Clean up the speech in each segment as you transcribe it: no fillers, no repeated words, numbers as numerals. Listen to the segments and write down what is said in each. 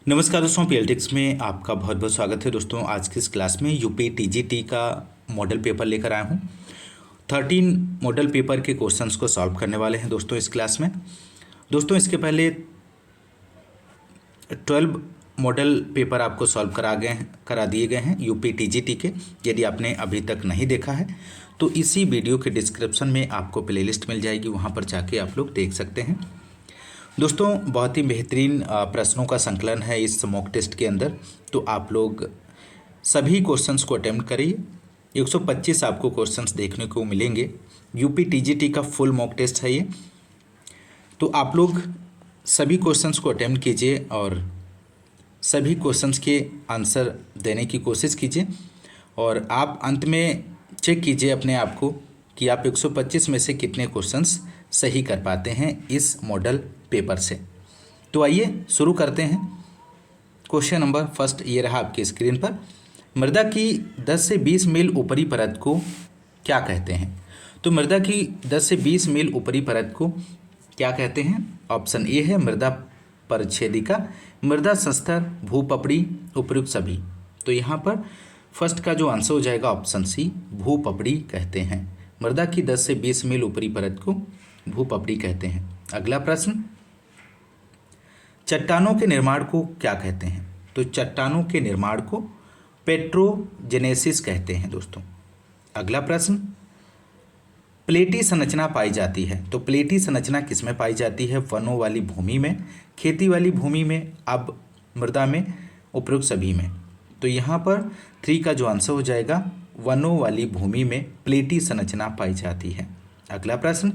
नमस्कार दोस्तों, पीएलटिक्स में आपका बहुत बहुत स्वागत है। दोस्तों आज की इस क्लास में यूपी टीजीटी का मॉडल पेपर लेकर आया हूँ। 13 मॉडल पेपर के क्वेश्चंस को सॉल्व करने वाले हैं दोस्तों इस क्लास में। दोस्तों इसके पहले 12 मॉडल पेपर आपको सॉल्व करा दिए गए हैं यूपी टीजीटी के। यदि आपने अभी तक नहीं देखा है तो इसी वीडियो के डिस्क्रिप्शन में आपको प्लेलिस्ट मिल जाएगी, वहाँ पर जाके आप लोग देख सकते हैं। दोस्तों बहुत ही बेहतरीन प्रश्नों का संकलन है इस मॉक टेस्ट के अंदर, तो आप लोग सभी क्वेश्चंस को अटेम्प्ट करिए। 125 आपको क्वेश्चंस देखने को मिलेंगे। यूपी टीजीटी का फुल मॉक टेस्ट है ये, तो आप लोग सभी क्वेश्चंस को अटेम्प्ट कीजिए और सभी क्वेश्चंस के आंसर देने की कोशिश कीजिए और आप अंत में चेक कीजिए अपने आप को कि आप 125 में से कितने क्वेश्चंस सही कर पाते हैं इस मॉडल पेपर से। तो आइए शुरू करते हैं। क्वेश्चन नंबर फर्स्ट ये रहा आपकी स्क्रीन पर। मृदा की 10 से 20 मील ऊपरी परत को क्या कहते हैं? तो मृदा की 10 से 20 मील ऊपरी परत को क्या कहते हैं? ऑप्शन ए है मृदा परिच्छेदिका, मृदा स्तर, भूपपड़ी, उपयुक्त सभी। तो यहाँ पर फर्स्ट का जो आंसर हो जाएगा ऑप्शन सी, भूपपड़ी कहते हैं। मृदा की 10 से 20 मील ऊपरी परत को भूपपड़ी कहते हैं। अगला प्रश्न, चट्टानों के निर्माण को क्या कहते हैं? तो चट्टानों के निर्माण को पेट्रोजेनेसिस कहते हैं दोस्तों। अगला प्रश्न, प्लेटी संरचना पाई जाती है। तो प्लेटी संरचना किसमें पाई जाती है? वनों वाली भूमि में, खेती वाली भूमि में, अब मृदा में, उपयुक्त सभी में। तो यहाँ पर 3 का जो आंसर हो जाएगा, वनों वाली भूमि में प्लेटी संरचना पाई जाती है। अगला प्रश्न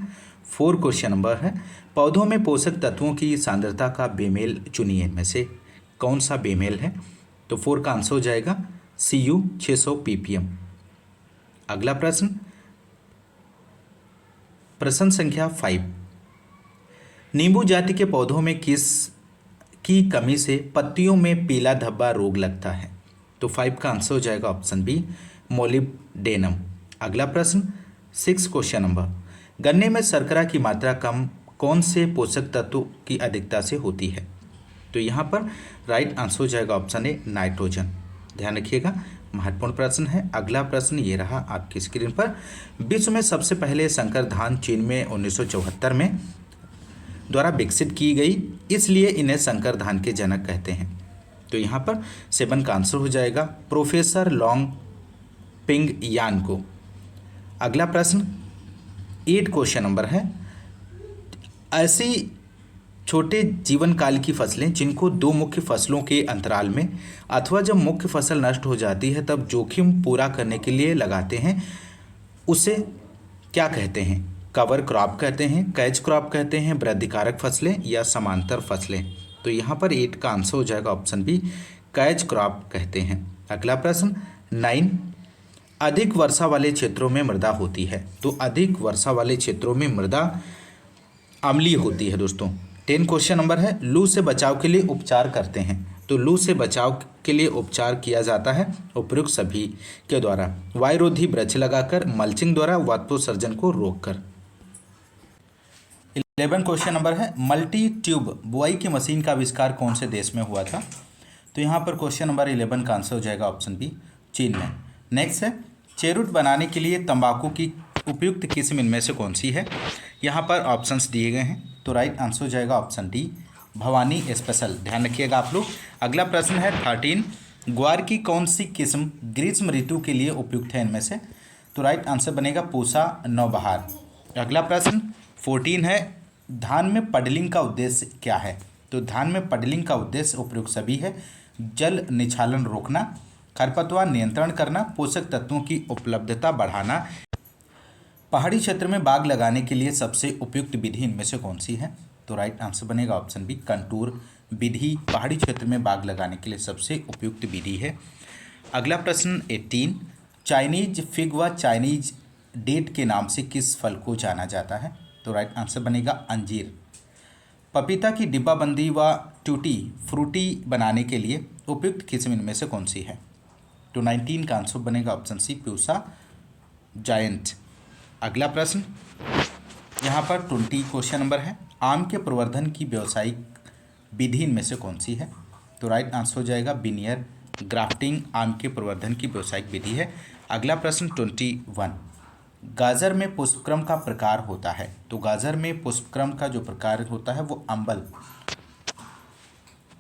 4 क्वेश्चन नंबर है, पौधों में पोषक तत्वों की सांद्रता का बेमेल चुनिए। इनमें से कौन सा बेमेल है? तो 4 का आंसर हो जाएगा Cu 600 ppm। अगला प्रश्न, प्रश्न संख्या 5, नींबू जाति के पौधों में किस की कमी से पत्तियों में पीला धब्बा रोग लगता है? तो 5 का आंसर हो जाएगा ऑप्शन बी, मोलिब्डेनम। अगला प्रश्न 6 क्वेश्चन नंबर, गन्ने में शर्करा की मात्रा कम कौन से पोषक तत्व की अधिकता से होती है? तो यहाँ पर राइट आंसर हो जाएगा ऑप्शन ए, नाइट्रोजन। ध्यान रखिएगा, महत्वपूर्ण प्रश्न है। अगला प्रश्न ये रहा आपकी स्क्रीन पर, विश्व में सबसे पहले संकर धान चीन में 1974 में द्वारा विकसित की गई, इसलिए इन्हें संकर धान के जनक कहते हैं। तो यहाँ पर 7 का आंसर हो जाएगा प्रोफेसर लॉन्ग पिंग यान को। अगला प्रश्न 8 क्वेश्चन नंबर है, ऐसी छोटे जीवन काल की फसलें जिनको 2 मुख्य फसलों के अंतराल में अथवा जब मुख्य फसल नष्ट हो जाती है तब जोखिम पूरा करने के लिए लगाते हैं, उसे क्या कहते हैं? कवर क्रॉप कहते हैं, कैच क्रॉप कहते हैं, वृद्धिकारक फसलें या समांतर फसलें। तो यहाँ पर 8 का आंसर हो जाएगा ऑप्शन बी, कैच क्रॉप कहते हैं। अगला प्रश्न 9, अधिक वर्षा वाले क्षेत्रों में मृदा होती है। तो अधिक वर्षा वाले क्षेत्रों में मृदा अम्लीय होती है दोस्तों। 10 क्वेश्चन नंबर है, लू से बचाव के लिए उपचार करते हैं। तो लू से बचाव के लिए उपचार किया जाता है उपयुक्त सभी के द्वारा, वायुरोधी वृक्ष लगाकर, मल्चिंग द्वारा, वाष्पोत्सर्जन को रोककर। 11 क्वेश्चन नंबर है, मल्टी ट्यूब बुआई की मशीन का आविष्कार कौन से देश में हुआ था? तो यहाँ पर क्वेश्चन नंबर 11 का आंसर हो जाएगा ऑप्शन बी, चीन में। नेक्स्ट है, चेरुट बनाने के लिए तंबाकू की उपयुक्त किस्म इनमें से कौन सी है? यहाँ पर ऑप्शंस दिए गए हैं, तो राइट आंसर हो जाएगा ऑप्शन डी, भवानी स्पेशल। ध्यान रखिएगा आप लोग। अगला प्रश्न है 13, ग्वार की कौन सी किस्म ग्रीष्म ऋतु के लिए उपयुक्त है इनमें से? तो राइट आंसर बनेगा पूसा नौबहार। अगला प्रश्न 14 है, धान में पडलिंग का उद्देश्य क्या है? तो धान में पडलिंग का उद्देश्य उपयुक्त सभी है, जल निछालन रोकना, खरपतवार नियंत्रण करना, पोषक तत्वों की उपलब्धता बढ़ाना। पहाड़ी क्षेत्र में बाग लगाने के लिए सबसे उपयुक्त विधि इनमें से कौन सी है? तो राइट आंसर बनेगा ऑप्शन बी, कंटूर विधि पहाड़ी क्षेत्र में बाग लगाने के लिए सबसे उपयुक्त विधि है। अगला प्रश्न 18, चाइनीज फिग व चाइनीज डेट के नाम से किस फल को जाना जाता है? तो राइट आंसर बनेगा अंजीर। पपीता की डिब्बाबंदी व टूटी फ्रूटी बनाने के लिए उपयुक्त किस्म इनमें से कौन सी है? तो 19 का आंसर बनेगा ऑप्शन सी, प्यूसा जायंट। अगला प्रश्न यहाँ पर 20 क्वेश्चन नंबर है, आम के प्रवर्धन की व्यावसायिक विधि इनमें से कौन सी है? तो राइट आंसर हो जाएगा विनियर ग्राफ्टिंग आम के प्रवर्धन की व्यावसायिक विधि है। अगला प्रश्न 21, गाजर में पुष्पक्रम का प्रकार होता है। तो गाजर में पुष्पक्रम का जो प्रकार होता है वो अम्बल।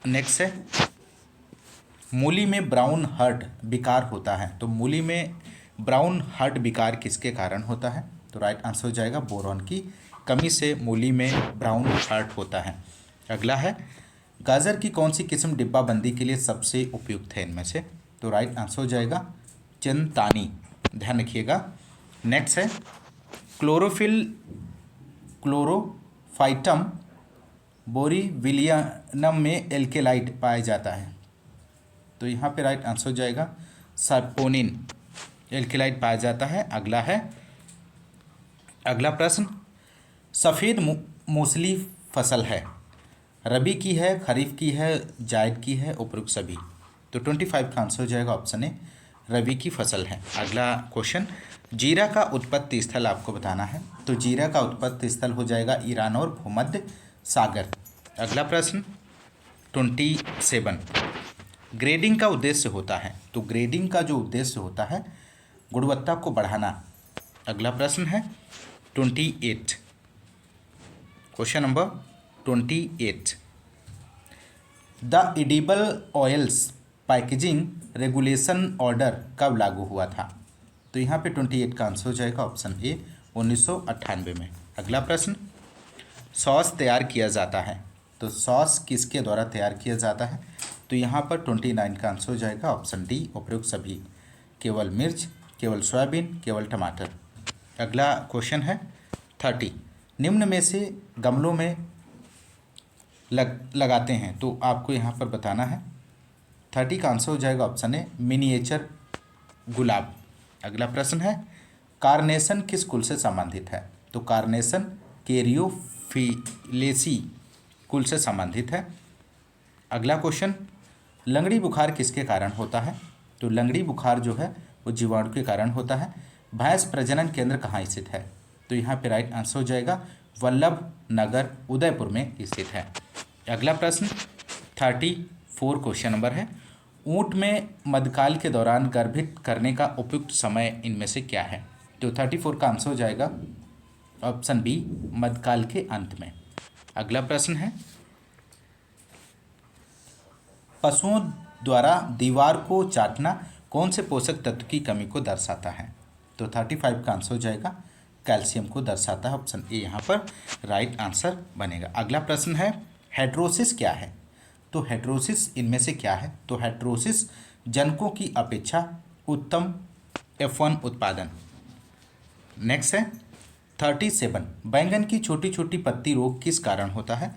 नेक्स्ट है, मूली में ब्राउन हर्ट विकार होता है। तो मूली में ब्राउन हर्ट विकार किसके कारण होता है? तो राइट आंसर हो जाएगा बोरॉन की कमी से मूली में ब्राउन हर्ट होता है। अगला है, गाजर की कौन सी किस्म डिब्बाबंदी के लिए सबसे उपयुक्त है इनमें से? तो राइट आंसर हो जाएगा चिंतानी, ध्यान रखिएगा। नेक्स्ट है, क्लोरोफाइटम बोरीविलियनम में एल्केलाइट पाया जाता है। तो यहाँ पे राइट आंसर हो जाएगा सार्पोनिन एल्केलाइट पाया जाता है। अगला है, अगला प्रश्न, सफ़ेद मूसली फसल है, रबी की है, खरीफ की है, जायद की है, उपरोक्त सभी। तो 25 का आंसर हो जाएगा ऑप्शन ए, रबी की फसल है। अगला क्वेश्चन, जीरा का उत्पत्ति स्थल आपको बताना है। तो जीरा का उत्पत्ति स्थल हो जाएगा ईरान और भूमध्य सागर। अगला प्रश्न 27, ग्रेडिंग का उद्देश्य होता है। तो ग्रेडिंग का जो उद्देश्य होता है गुणवत्ता को बढ़ाना। अगला प्रश्न है 28, question number 28, the edible oils packaging regulation order कब लागू हुआ था? तो यहाँ पे 28 का आंसर हो जाएगा ऑप्शन ए, 1998 में। अगला प्रश्न, सॉस तैयार किया जाता है। तो सॉस किसके द्वारा तैयार किया जाता है? तो यहाँ पर 29 का आंसर हो जाएगा ऑप्शन डी, उपयुक्त सभी, केवल मिर्च, केवल सोयाबीन, केवल टमाटर। अगला क्वेश्चन है 30, निम्न में से गमलों में लगाते हैं। तो आपको यहाँ पर बताना है। 30 का आंसर हो जाएगा ऑप्शन ए, मिनिएचर गुलाब। अगला प्रश्न है, कार्नेशन किस कुल से संबंधित है? तो कार्नेशन कैरियोफिलेसी कुल से संबंधित है। अगला क्वेश्चन, लंगड़ी बुखार किसके कारण होता है? तो लंगड़ी बुखार जो है वो जीवाणु के कारण होता है। भैंस प्रजनन केंद्र कहाँ स्थित है? तो यहाँ पे राइट आंसर हो जाएगा वल्लभ नगर उदयपुर में स्थित है। अगला प्रश्न 34 क्वेश्चन नंबर है, ऊँट में मध्यकाल के दौरान गर्भित करने का उपयुक्त समय इनमें से क्या है? तो 34 का आंसर हो जाएगा ऑप्शन बी, मध्यकाल के अंत में। अगला प्रश्न है, पशुओं द्वारा दीवार को चाटना कौन से पोषक तत्व की कमी को दर्शाता है? तो 35 का आंसर हो जाएगा कैल्शियम को दर्शाता है। ऑप्शन ए यहाँ पर राइट आंसर बनेगा। अगला प्रश्न है, हेटेरोसिस क्या है? तो हेटेरोसिस इनमें से क्या है? तो हेटेरोसिस जनकों की अपेक्षा उत्तम F1 उत्पादन। नेक्स्ट है 37, बैंगन की छोटी छोटी पत्ती रोग किस कारण होता है?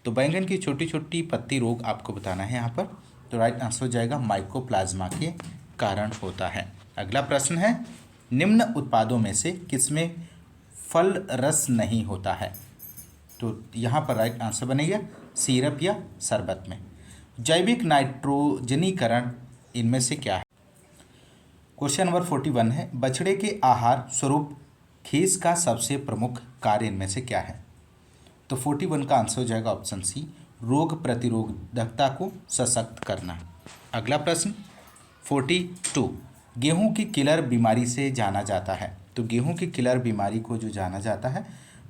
तो बैंगन की छोटी छोटी पत्ती रोग आपको बताना है यहाँ पर। तो राइट आंसर हो जाएगा माइकोप्लाज्मा के कारण होता है। अगला प्रश्न है, निम्न उत्पादों में से किसमें फल रस नहीं होता है? तो यहाँ पर राइट आंसर बनेगा सिरप या शरबत में। जैविक नाइट्रोजनीकरण इनमें से क्या है? क्वेश्चन नंबर 41 है, बछड़े के आहार स्वरूप खीस का सबसे प्रमुख कार्य इनमें से क्या है? तो 41 का आंसर हो जाएगा ऑप्शन सी, रोग प्रतिरोधकता को सशक्त करना। अगला प्रश्न 42, गेहूं की किलर बीमारी से जाना जाता है। तो गेहूं की किलर बीमारी को जो जाना जाता है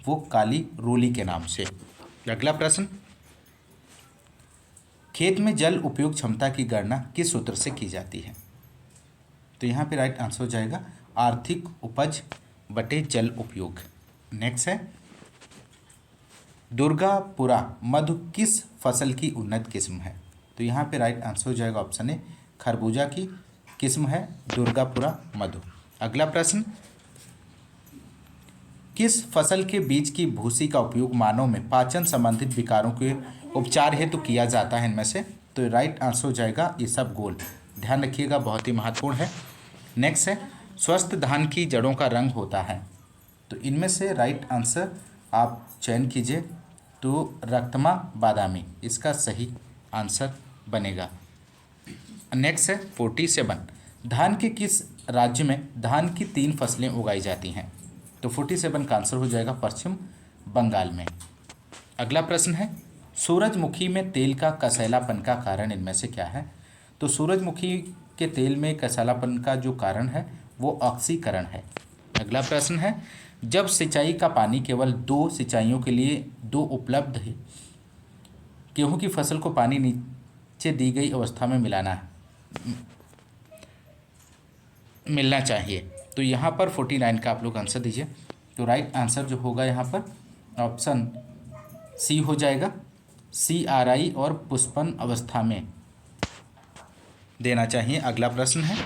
वो काली रूली के नाम से। अगला प्रश्न, खेत में जल उपयोग क्षमता की गणना किस सूत्र से की जाती है? तो यहाँ पे राइट आंसर हो जाएगा आर्थिक उपज बटे जल उपयोग। नेक्स्ट है, दुर्गापुरा मधु किस फसल की उन्नत किस्म है? तो यहाँ पे राइट आंसर हो जाएगा ऑप्शन ए, खरबूजा की किस्म है दुर्गापुरा मधु। अगला प्रश्न, किस फसल के बीज की भूसी का उपयोग मानव में पाचन संबंधित विकारों के उपचार हेतु किया जाता है इनमें से? तो राइट आंसर हो जाएगा इसबगोल, ध्यान रखिएगा, बहुत ही महत्वपूर्ण है। नेक्स्ट है, स्वस्थ धान की जड़ों का रंग होता है। तो इनमें से राइट आंसर आप चयन कीजिए। तो रक्तमा बादामी इसका सही आंसर बनेगा। नेक्स्ट है 47, धान के किस राज्य में धान की 3 फसलें उगाई जाती हैं? तो 47 का आंसर हो जाएगा पश्चिम बंगाल में। अगला प्रश्न है सूरजमुखी में तेल का कसैलापन का कारण इनमें से क्या है? तो सूरजमुखी के तेल में कसैलापन का जो कारण है वो ऑक्सीकरण है। अगला प्रश्न है, जब सिंचाई का पानी केवल 2 सिंचाइयों के लिए 2 उपलब्ध है, गेहूं की फसल को पानी नीचे दी गई अवस्था में मिलना चाहिए। तो यहाँ पर 49 का आप लोग आंसर दीजिए। तो राइट आंसर जो होगा यहाँ पर ऑप्शन सी हो जाएगा, CRI और पुष्पन अवस्था में देना चाहिए। अगला प्रश्न है,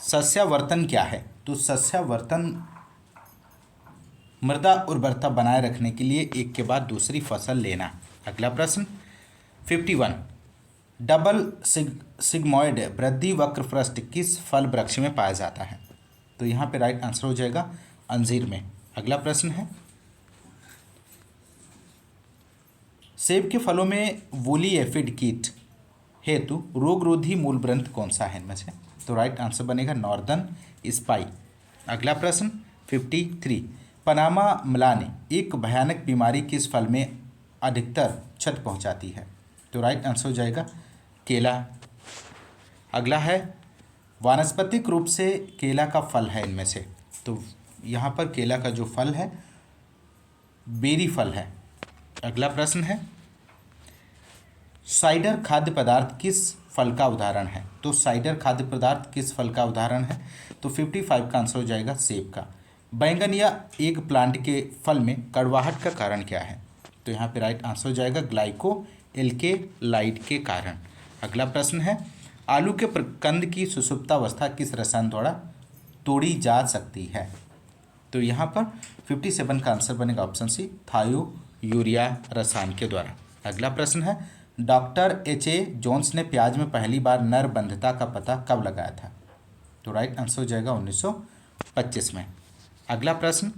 सस्यावर्तन क्या है? तो सस्यावर्तन मृदा उर्वरता बनाए रखने के लिए एक के बाद दूसरी फसल लेना। अगला प्रश्न 51, डबल सिग्मॉइड वृद्धि वक्र पृष्ठ किस फल वृक्ष में पाया जाता है? तो यहाँ पे राइट आंसर हो जाएगा अंजीर में। अगला प्रश्न है, सेब के फलों में वूली एफिड कीट हेतु रोगरोधी मूल ग्रंथ कौन सा है इनमें से? तो राइट आंसर बनेगा नॉर्दर्न स्पाई। अगला प्रश्न 53, पनामा म्लान एक भयानक बीमारी किस फल में अधिकतर क्षति पहुंचाती है? तो राइट आंसर हो जाएगा केला। अगला है, वानस्पतिक रूप से केला का फल है इनमें से, तो यहाँ पर केला का जो फल है बेरी फल है। अगला प्रश्न है, साइडर खाद्य पदार्थ किस फल का उदाहरण है? तो साइडर खाद्य पदार्थ किस फल का उदाहरण है? तो 55 का आंसर हो जाएगा सेब का। बैंगन या एग प्लांट के फल में कड़वाहट का कारण क्या है? तो यहाँ पे राइट आंसर हो जाएगा ग्लाइको एल्केलाइड के कारण। अगला प्रश्न है, आलू के प्रकंद की सुषुप्तावस्था किस रसायन द्वारा तोड़ी जा सकती है? तो यहाँ पर 57 का आंसर बनेगा ऑप्शन सी, थायोयूरिया रसायन के द्वारा। अगला प्रश्न है, डॉक्टर H.A. जोन्स ने प्याज में पहली बार नरबंधता का पता कब लगाया था? तो राइट आंसर हो जाएगा 1925 में। अगला प्रश्न,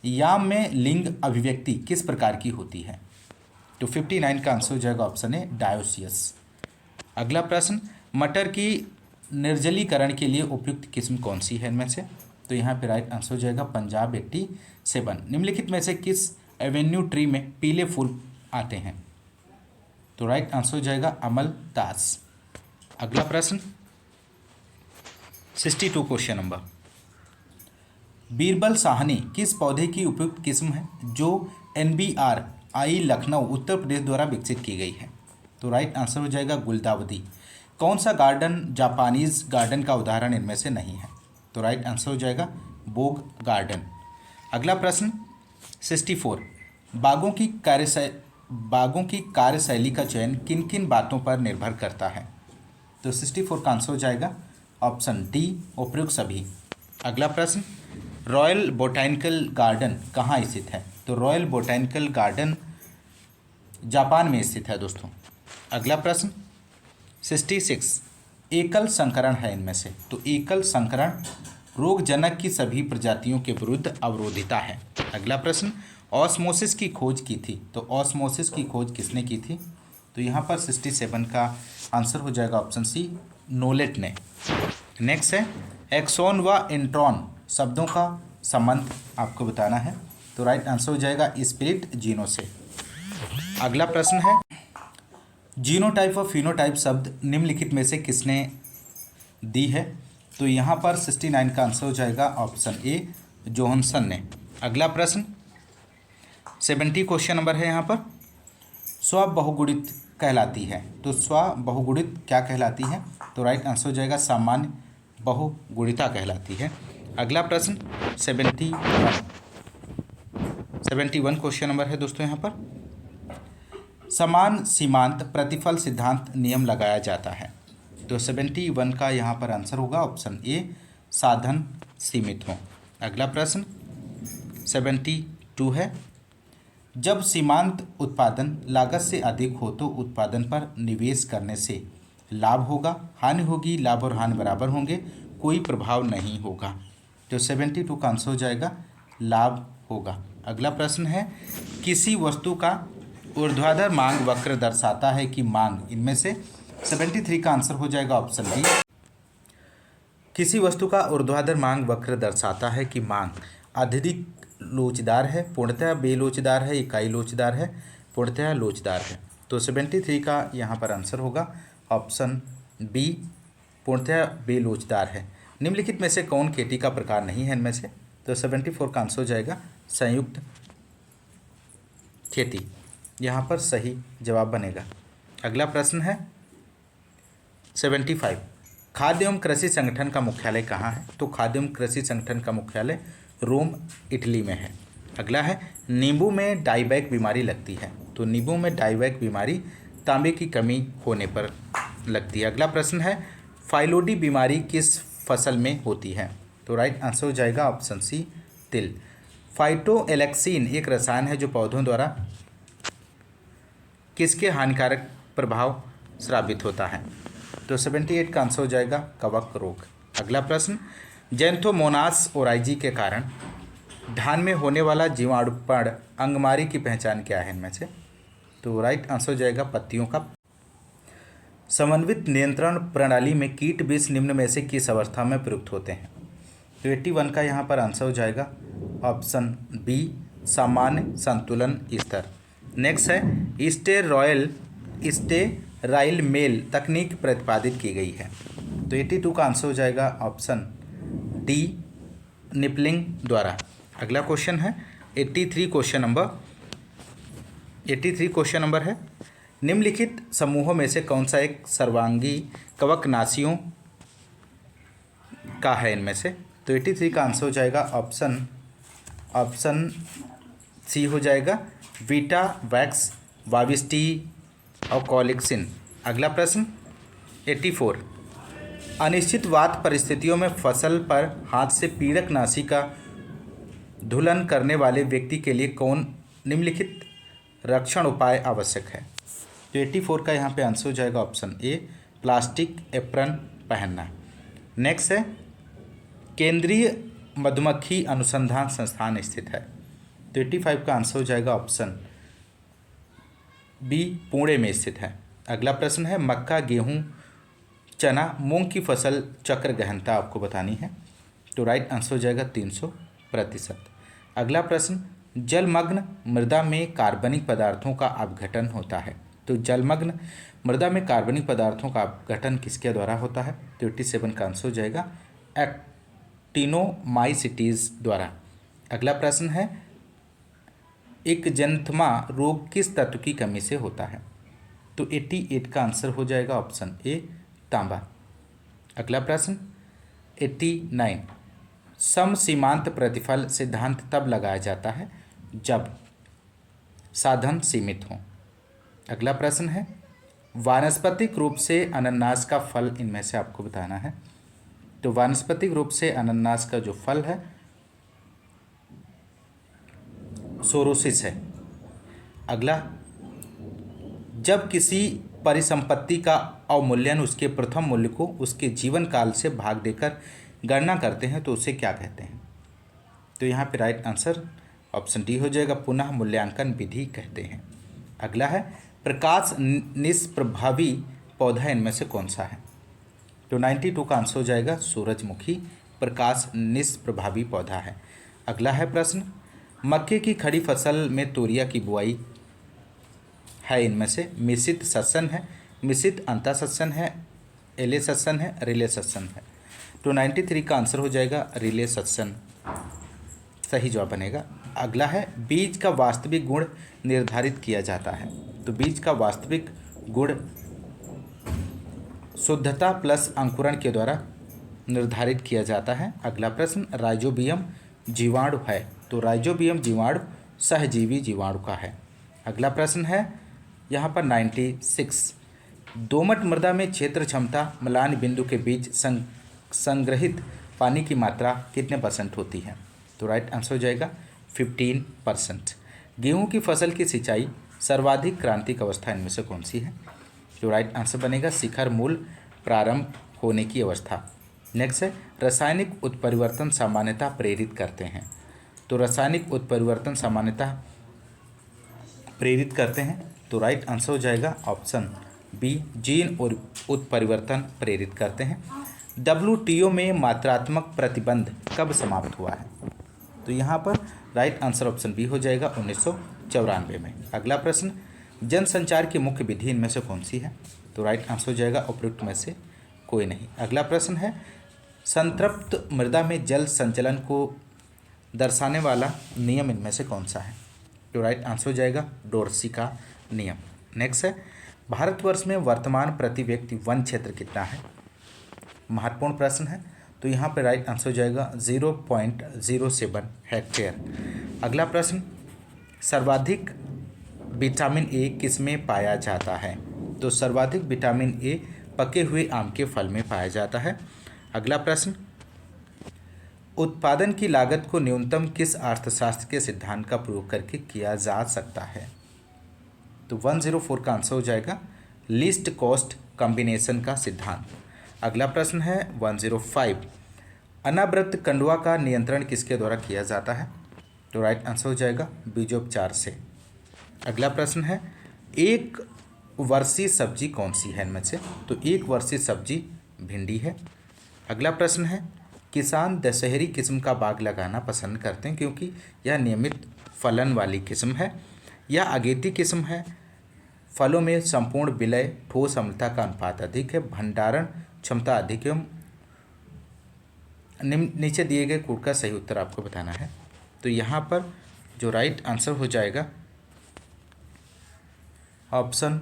याम में लिंग अभिव्यक्ति किस प्रकार की होती है? तो 59 का आंसर हो जाएगा ऑप्शन ए, डायोसियस। अगला प्रश्न, मटर की निर्जलीकरण के लिए उपयुक्त किस्म कौन सी है इनमें से? तो यहाँ पे राइट आंसर हो जाएगा पंजाब 87। निम्नलिखित में से किस एवेन्यू ट्री में पीले फूल आते हैं? तो राइट आंसर हो जाएगा अमलतास। अगला प्रश्न 62 क्वेश्चन नंबर, बीरबल साहनी किस पौधे की उपयुक्त किस्म है जो NBRI लखनऊ उत्तर प्रदेश द्वारा विकसित की गई है? तो राइट आंसर हो जाएगा गुलदावदी। कौन सा गार्डन जापानीज गार्डन का उदाहरण इनमें से नहीं है? तो राइट आंसर हो जाएगा बोग गार्डन। अगला प्रश्न 64, बागों की कार्यशैली का चयन किन किन बातों पर निर्भर करता है? तो 64 का आंसर हो जाएगा ऑप्शन डी, उपयुक्त सभी। अगला प्रश्न, रॉयल बोटैनिकल गार्डन कहाँ स्थित है? तो रॉयल बोटैनिकल गार्डन जापान में स्थित है दोस्तों। अगला प्रश्न 66, एकल संकरण है इनमें से, तो एकल संकरण रोगजनक की सभी प्रजातियों के विरुद्ध अवरोधिता है। अगला प्रश्न, ऑस्मोसिस की खोज की थी, तो ऑस्मोसिस की खोज किसने की थी? तो यहाँ पर 67 का आंसर हो जाएगा ऑप्शन सी, नोलेट ने। नेक्स्ट है, एक्सॉन व इंट्रॉन शब्दों का संबंध आपको बताना है, तो राइट आंसर हो जाएगा स्पिरिट जीनो से। अगला प्रश्न है, जीनोटाइप व फिनोटाइप शब्द निम्नलिखित में से किसने दी है? तो यहाँ पर 69 का आंसर हो जाएगा ऑप्शन ए, जोहन्सन ने। अगला प्रश्न 70 क्वेश्चन नंबर है, यहाँ पर स्वबहुगुणित कहलाती है, तो स्वबहुगुणित क्या कहलाती है? तो राइट आंसर हो जाएगा सामान्य बहुगुणिता कहलाती है। अगला प्रश्न 71 क्वेश्चन नंबर है दोस्तों, यहाँ पर समान सीमांत प्रतिफल सिद्धांत नियम लगाया जाता है, तो 71 का यहाँ पर आंसर होगा ऑप्शन ए, साधन सीमित हो। अगला प्रश्न 72 है, जब सीमांत उत्पादन लागत से अधिक हो तो उत्पादन पर निवेश करने से लाभ होगा, हानि होगी, लाभ और हानि बराबर होंगे, कोई प्रभाव नहीं होगा। तो 72 का आंसर हो जाएगा लाभ होगा। अगला प्रश्न है, किसी वस्तु का ऊर्ध्वाधर मांग वक्र दर्शाता है कि मांग, इनमें से 73 का आंसर हो जाएगा ऑप्शन बी, किसी वस्तु का ऊर्ध्वाधर मांग वक्र दर्शाता है कि मांग अत्यधिक लोचदार है, पूर्णतः बेलोचदार है, इकाई लोचदार है, पूर्णतः लोचदार है। तो 73 का यहाँ पर आंसर होगा ऑप्शन बी, पूर्णतः बेलोचदार है। निम्नलिखित में से कौन खेती का प्रकार नहीं है इनमें से? तो 74 का आंसर हो जाएगा संयुक्त खेती, यहाँ पर सही जवाब बनेगा। अगला प्रश्न है 75, खाद्य एवं कृषि संगठन का मुख्यालय कहाँ है? तो खाद्य एवं कृषि संगठन का मुख्यालय रोम, इटली में है। अगला है नींबू में डाइबैक बीमारी लगती है। तो नींबू में डाइबैक बीमारी तांबे की कमी होने पर लगती है। अगला प्रश्न है फाइलोडी बीमारी किस फसल में होती है? तो राइट आंसर हो जाएगा ऑप्शन सी, तिल। फाइटोएलेक्सिन एक रसायन है जो पौधों द्वारा किसके हानिकारक प्रभाव साबित होता है? तो 78 का आंसर हो जाएगा कवक रोग। अगला प्रश्न जैंथोमोनास ओराइजी के कारण धान में होने वाला जीवाणुपर्ण अंगमारी की पहचान क्या है इनमें से? तो राइट आंसर हो जाएगा पत्तियों का। समन्वित नियंत्रण प्रणाली में कीट विष निम्न में से किस अवस्था में प्रयुक्त होते हैं? तो 81 का यहाँ पर आंसर हो जाएगा ऑप्शन बी, सामान्य संतुलन स्तर। नेक्स्ट है स्टेराइल मेल तकनीक प्रतिपादित की गई है। तो 82 का आंसर हो जाएगा ऑप्शन डी, निपलिंग द्वारा। अगला क्वेश्चन है 83 क्वेश्चन नंबर है निम्नलिखित समूहों में से कौन सा एक सर्वांगी कवकनाशियों का है इनमें से? तो 83 का आंसर हो जाएगा ऑप्शन सी हो जाएगा वीटा वैक्स, वाविस्टी और कॉलिक्सिन। अगला प्रश्न 84, अनिश्चितवात परिस्थितियों में फसल पर हाथ से पीड़कनाशी का धुलन करने वाले व्यक्ति के लिए कौन निम्नलिखित रक्षण उपाय आवश्यक है? तो 84 का यहाँ पे आंसर हो जाएगा ऑप्शन ए, प्लास्टिक एप्रन पहनना। नेक्स्ट है केंद्रीय मधुमक्खी अनुसंधान संस्थान स्थित है। तो 85 का आंसर हो जाएगा ऑप्शन बी, पुणे में स्थित है। अगला प्रश्न है मक्का, गेहूं, चना, मूंग की फसल चक्र गहनता आपको बतानी है। तो राइट आंसर हो जाएगा 300%। अगला प्रश्न जलमग्न मृदा में कार्बनिक पदार्थों का अपघटन होता है। तो जलमग्न मृदा में कार्बनिक पदार्थों का अपघटन किसके द्वारा होता है? तो 87 का आंसर हो जाएगा एक्टिनोमाइसिटीज द्वारा। अगला प्रश्न है इकजेंथमा रोग किस तत्व की कमी से होता है? तो 88 का आंसर हो जाएगा ऑप्शन ए, तांबा। अगला प्रश्न 89, समसीमांत प्रतिफल सिद्धांत तब लगाया जाता है जब साधन सीमित हों। अगला प्रश्न है वानस्पतिक रूप से अनन्नास का फल इनमें से आपको बताना है। तो वानस्पतिक रूप से अनन्नास का जो फल है सोरोसिस है। अगला जब किसी परिसंपत्ति का अवमूल्यन उसके प्रथम मूल्य को उसके जीवन काल से भाग देकर गणना करते हैं तो उसे क्या कहते हैं? तो यहाँ पे राइट आंसर ऑप्शन डी हो जाएगा, पुनः मूल्यांकन विधि कहते हैं। अगला है प्रकाश निष्प्रभावी पौधा इनमें से कौन सा है? तो 92 का आंसर हो जाएगा सूरजमुखी प्रकाश निष्प्रभावी पौधा है। अगला है प्रश्न मक्के की खड़ी फसल में तोरिया की बुआई है इनमें से मिश्रित सस्यन है, मिश्रित अंतर सस्यन है, एले सस्यन है, रिले सस्यन है। तो 93 का आंसर हो जाएगा रिले सस्यन, सही जवाब बनेगा। अगला है बीज का वास्तविक गुण निर्धारित किया जाता है। तो बीज का वास्तविक गुण शुद्धता प्लस अंकुरण के द्वारा निर्धारित किया जाता है। अगला प्रश्न राइजोबियम जीवाणु है। तो राइजोबियम जीवाणु सहजीवी जीवाणु का है। अगला प्रश्न है यहाँ पर 96, दोमट मृदा में क्षेत्र क्षमता म्लान बिंदु के बीच संग्रहित पानी की मात्रा कितने % होती है? तो राइट आंसर हो जाएगा 15%। गेहूं की फसल की सिंचाई सर्वाधिक क्रांतिक अवस्था इनमें से कौन सी है? तो राइट आंसर बनेगा शिखर मूल प्रारंभ होने की अवस्था। नेक्स्ट है रासायनिक उत्परिवर्तन सामान्यतः प्रेरित करते हैं। तो रासायनिक उत्परिवर्तन सामान्यतः प्रेरित करते हैं। तो राइट आंसर हो जाएगा ऑप्शन बी, जीन और उत्परिवर्तन प्रेरित करते हैं। WTO में मात्रात्मक प्रतिबंध कब समाप्त हुआ है? तो यहाँ पर राइट आंसर ऑप्शन बी हो जाएगा 1994 में। अगला प्रश्न, जनसंचार की मुख्य विधि इनमें से कौन सी है? तो राइट आंसर हो जाएगा उपयुक्त में से कोई नहीं। अगला प्रश्न है, संतृप्त मृदा में जल संचलन को दर्शाने वाला नियम इनमें से कौन सा है? तो राइट आंसर हो जाएगा डोर्सी का नियम। नेक्स्ट है, भारतवर्ष में वर्तमान प्रति व्यक्ति वन क्षेत्र कितना है? महत्वपूर्ण प्रश्न है। तो यहाँ पर राइट आंसर हो जाएगा 0.07 हेक्टेयर। अगला प्रश्न, सर्वाधिक विटामिन ए किसमें पाया जाता है? तो सर्वाधिक विटामिन ए पके हुए आम के फल में पाया जाता है। अगला प्रश्न, उत्पादन की लागत को न्यूनतम किस अर्थशास्त्र के सिद्धांत का प्रयोग करके किया जा सकता है? तो 104 का आंसर हो जाएगा लीस्ट कॉस्ट कॉम्बिनेशन का सिद्धांत। अगला प्रश्न है 105, अनावृत कंडुआ का नियंत्रण किसके द्वारा किया जाता है? तो राइट आंसर हो जाएगा बीजोपचार से। अगला प्रश्न है, एक वर्षीय सब्जी कौन सी है इनमें से? तो एक वर्षीय सब्जी भिंडी है। अगला प्रश्न है, किसान दशहरी किस्म का बाग लगाना पसंद करते हैं क्योंकि यह नियमित फलन वाली किस्म है या अगेती किस्म है, फलों में संपूर्ण विलय ठोस अम्लता का अनुपात अधिक है, भंडारण क्षमता अधिक है। नीचे दिए गए कोड का सही उत्तर आपको बताना है। तो यहाँ पर जो राइट आंसर हो जाएगा ऑप्शन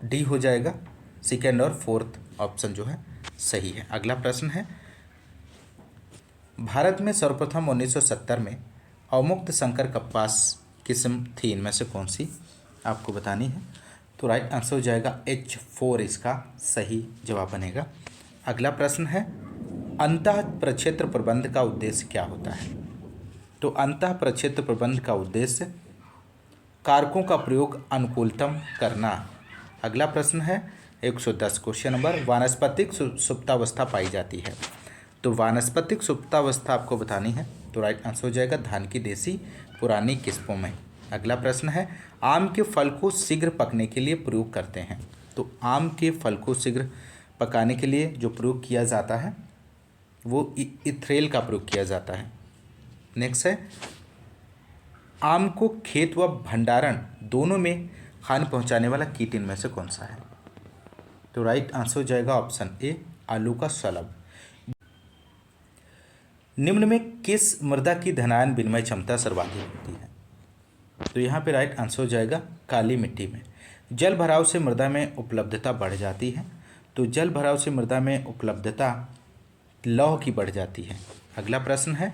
डी हो जाएगा, सेकेंड और फोर्थ ऑप्शन जो है सही है। अगला प्रश्न है, भारत में सर्वप्रथम 1970 में अवमुक्त संकर कपास किस्म थी इनमें से कौन सी? आपको बतानी है। तो राइट आंसर हो जाएगा H4 इसका सही जवाब बनेगा। अगला प्रश्न है, अंतः प्रक्षेत्र प्रबंध का उद्देश्य क्या होता है? तो अंतः प्रक्षेत्र प्रबंध का उद्देश्य कारकों का प्रयोग अनुकूलतम करना। अगला प्रश्न है 110 क्वेश्चन नंबर, वानस्पतिक सुप्तावस्था पाई जाती है। तो वानस्पतिक सुप्तावस्था आपको बतानी है। तो राइट आंसर हो जाएगा धान की देसी पुरानी किस्मों में। अगला प्रश्न है, आम के फल को शीघ्र पकने के लिए प्रयोग करते हैं। तो आम के फल को शीघ्र पकाने के लिए जो प्रयोग किया जाता है वो इथ्रेल का प्रयोग किया जाता है। नेक्स्ट है, आम को खेत व भंडारण दोनों में हानि पहुंचाने वाला कीट इनमें से कौन सा है? तो राइट आंसर हो जाएगा ऑप्शन ए, आलू का शलभ। निम्न में किस मृदा की धनायन विनिमय क्षमता सर्वाधिक होती है? तो यहाँ पे राइट आंसर हो जाएगा काली मिट्टी में। जल भराव से मृदा में उपलब्धता बढ़ जाती है। तो जल भराव से मृदा में उपलब्धता लौह की बढ़ जाती है। अगला प्रश्न है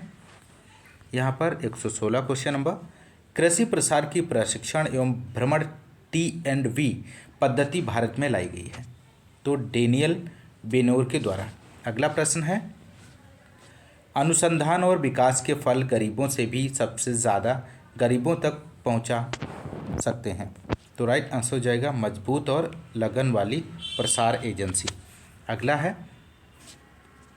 यहाँ पर 116 क्वेश्चन नंबर, कृषि प्रसार की प्रशिक्षण एवं भ्रमण T&V पद्धति भारत में लाई गई है। तो डेनियल बेनोर के द्वारा। अगला प्रश्न है, अनुसंधान और विकास के फल गरीबों से भी सबसे ज़्यादा गरीबों तक पहुंचा सकते हैं। तो राइट आंसर हो जाएगा मजबूत और लगन वाली प्रसार एजेंसी। अगला है,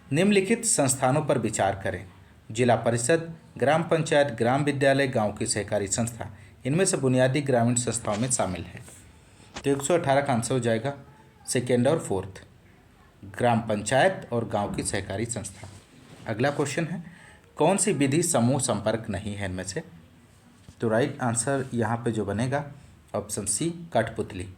निम्नलिखित संस्थानों पर विचार करें। जिला परिषद, ग्राम पंचायत, ग्राम विद्यालय, गांव की सहकारी संस्था इनमें से बुनियादी ग्रामीण संस्थाओं में शामिल है। तो 118 का आंसर हो जाएगा सेकेंड और फोर्थ, ग्राम पंचायत और गांव की सहकारी संस्था। अगला क्वेश्चन है, कौन सी विधि समूह संपर्क नहीं है इनमें से? तो राइट आंसर यहाँ पे जो बनेगा ऑप्शन सी, कठपुतली।